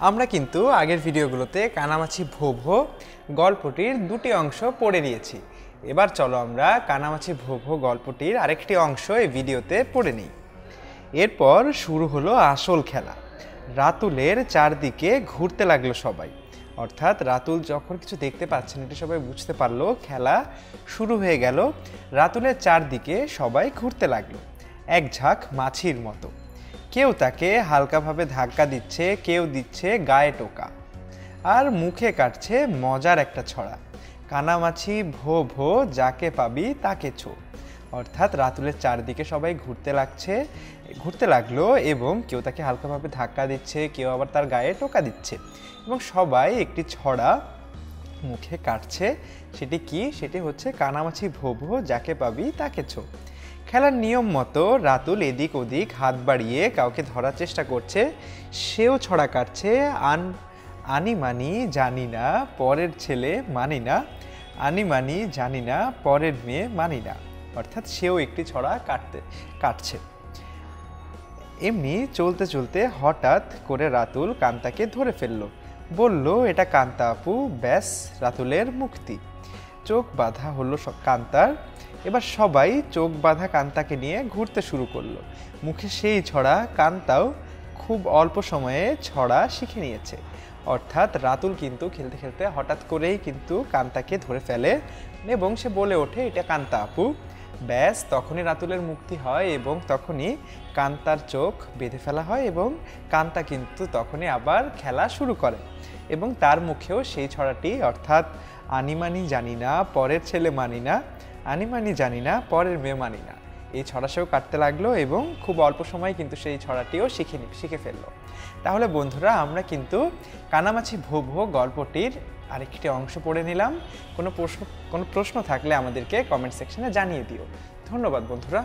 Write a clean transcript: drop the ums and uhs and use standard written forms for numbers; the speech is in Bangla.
আমরা কিন্তু আগের ভিডিওগুলোতে কানামাছি ভো ভো গল্পটির দুটি অংশ পড়ে নিয়েছি। এবার চলো আমরা কানামাছি ভো ভো গল্পটির আরেকটি অংশ এই ভিডিওতে পড়ে নিই। এরপর শুরু হলো আসল খেলা। রাতুলের চারদিকে ঘুরতে লাগলো সবাই, অর্থাৎ রাতুল যখন কিছু দেখতে পাচ্ছেন এটা সবাই বুঝতে পারলো খেলা শুরু হয়ে গেল। রাতুলের চারদিকে সবাই ঘুরতে লাগলো এক ঝাঁক মাছির মতো। কেউ তাকে হালকাভাবে ধাক্কা দিচ্ছে, কেউ দিচ্ছে গায়ে টোকা, আর মুখে কাটছে মজার একটা ছড়া, কানামাছি ভো ভো যাকে পাবি তাকে ছো। অর্থাৎ রাতুলের চারদিকে সবাই ঘুরতে লাগলো এবং কেউ তাকে হালকাভাবে ধাক্কা দিচ্ছে, কেউ আবার তার গায়ে টোকা দিচ্ছে এবং সবাই একটি ছড়া মুখে কাটছে। সেটি কি? সেটি হচ্ছে কানামাছি ভো ভো যাকে পাবি তাকে ছো। খেলার নিয়ম মতো রাতুল এদিক ওদিক হাত বাড়িয়ে কাউকে ধরার চেষ্টা করছে, সেও ছড়া কাটছে। আনি মানি জানি না পরের ছেলে মানি না, আনি মানি জানি না পরের মেয়ে মানি না। অর্থাৎ সেও একটি ছড়া কাটছে। এমনি চলতে চলতে হঠাৎ করে রাতুল কান্তাকে ধরে ফেললো, বলল এটা কান্তা আপু। ব্যাস, রাতুলের মুক্তি। চোখ বাঁধা হলো কান্তার। এবার সবাই চোখ বাঁধা কান্তাকে নিয়ে ঘুরতে শুরু করলো। মুখে সেই ছড়া। কান্তাও খুব অল্প সময়ে ছড়া শিখে নিয়েছে। অর্থাৎ রাতুল কিন্তু খেলতে খেলতে হঠাৎ করেই কিন্তু কান্তাকে ধরে ফেলে এবং সে বলে ওঠে এটা কান্তা আপু। ব্যাস, তখনই রাতুলের মুক্তি হয় এবং তখনই কান্তার চোখ বেঁধে ফেলা হয় এবং কান্তা কিন্তু তখনই আবার খেলা শুরু করে এবং তার মুখেও সেই ছড়াটি, অর্থাৎ আনিমানি জানি না পরের ছেলে মানি না, আনিমানি জানি না পরের মেয়ে মানি না, এই ছড়া সেও কাটতে লাগলো এবং খুব অল্প সময় কিন্তু সেই ছড়াটিও শিখে ফেললো। তাহলে বন্ধুরা, আমরা কিন্তু কানামাছি ভো ভো গল্পটির আরেকটি অংশ পড়ে নিলাম। কোনো প্রশ্ন থাকলে আমাদেরকে কমেন্ট সেকশনে জানিয়ে দিও। ধন্যবাদ বন্ধুরা।